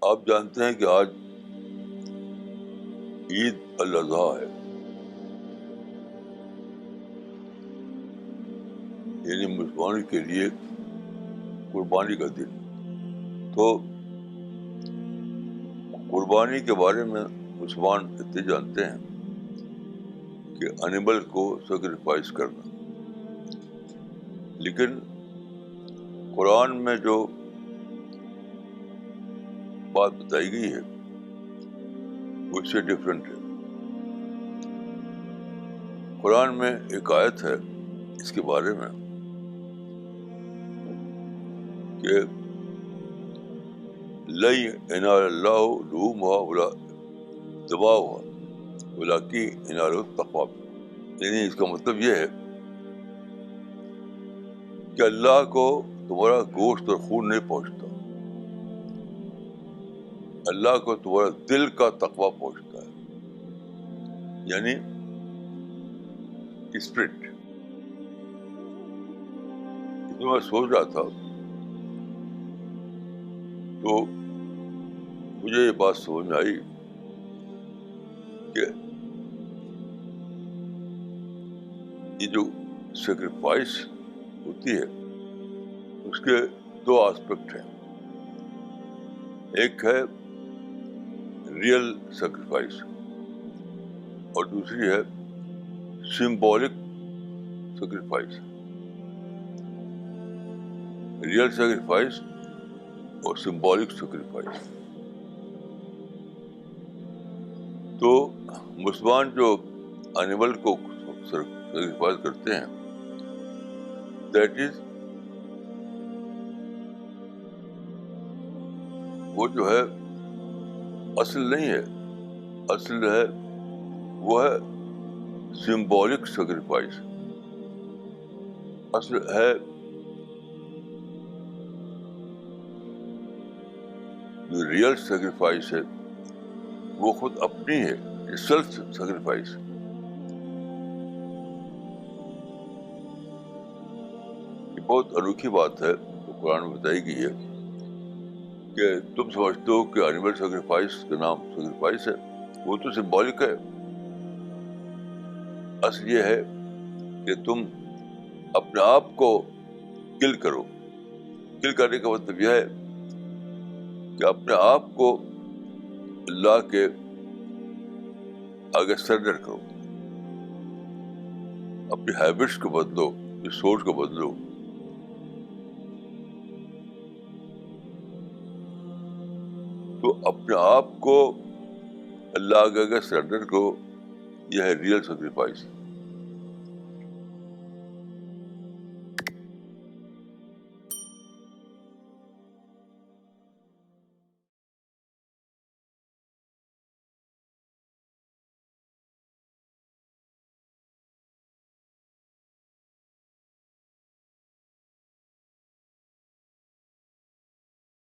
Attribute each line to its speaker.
Speaker 1: آپ جانتے ہیں کہ آج عید الاضحیٰ ہے، یعنی مسلمان کے لیے قربانی کا دن. تو قربانی کے بارے میں مسلمان اتنے جانتے ہیں کہ انیمل کو سیکریفائس کرنا، لیکن قرآن میں جو بات بتائی گئی ہے وہ اس سے ڈفرینٹ ہے. قرآن میں ایک آیت ہے اس کے بارے میں کہ لَن يَنَالَ اللَّهُ لُحُومُهَا وَلَا دِمَاؤُهَا وَلَٰكِن يَنَالُهُ التَّقْوَىٰ. یعنی اس کا مطلب یہ ہے کہ اللہ کو تمہارا گوشت اور خون نہیں پہنچتا، اللہ کو تمہارا دل کا تقویٰ پہنچتا ہے، یعنی اسپرٹ. جو میں سوچ رہا تھا تو مجھے یہ بات سمجھ میں آئی کہ یہ جو سیکریفائس ہوتی ہے اس کے دو آسپیکٹ ہیں. ایک ہے ریئل سیکریفائس اور دوسری ہے سمبولک سیکریفائس. ریئل سیکریفائس اور سمبولک سیکریفائس. تو مسلمان جو اینیمل کو سیکریفائس کرتے ہیں دیٹ از وہ جو ہے اصل نہیں ہے، اصل ہے وہ ہے سمبولک سیکریفائس. اصل ہے جو ریئل سیکریفائس ہے وہ خود اپنی ہے، یہ سیلف سیکریفائس. یہ بہت انوکھی بات ہے جو قرآن میں بتائی گئی ہے کہ تم سمجھتے ہو کہ اینیمل سیکریفائس کا نام سیکریفائس ہے، وہ تو سمبولک ہے. اصل یہ ہے کہ تم اپنے آپ کو کل کرو. کل کرنے کا مطلب یہ ہے کہ اپنے آپ کو اللہ کے آگے سرنڈر کرو، اپنی ہیبٹس کو بدلو، اپنی سوچ کو بدلو. تو اپنے آپ کو اللہ کے آگے سرنڈر کرو، یہ ہے ریئل سیکریفائس.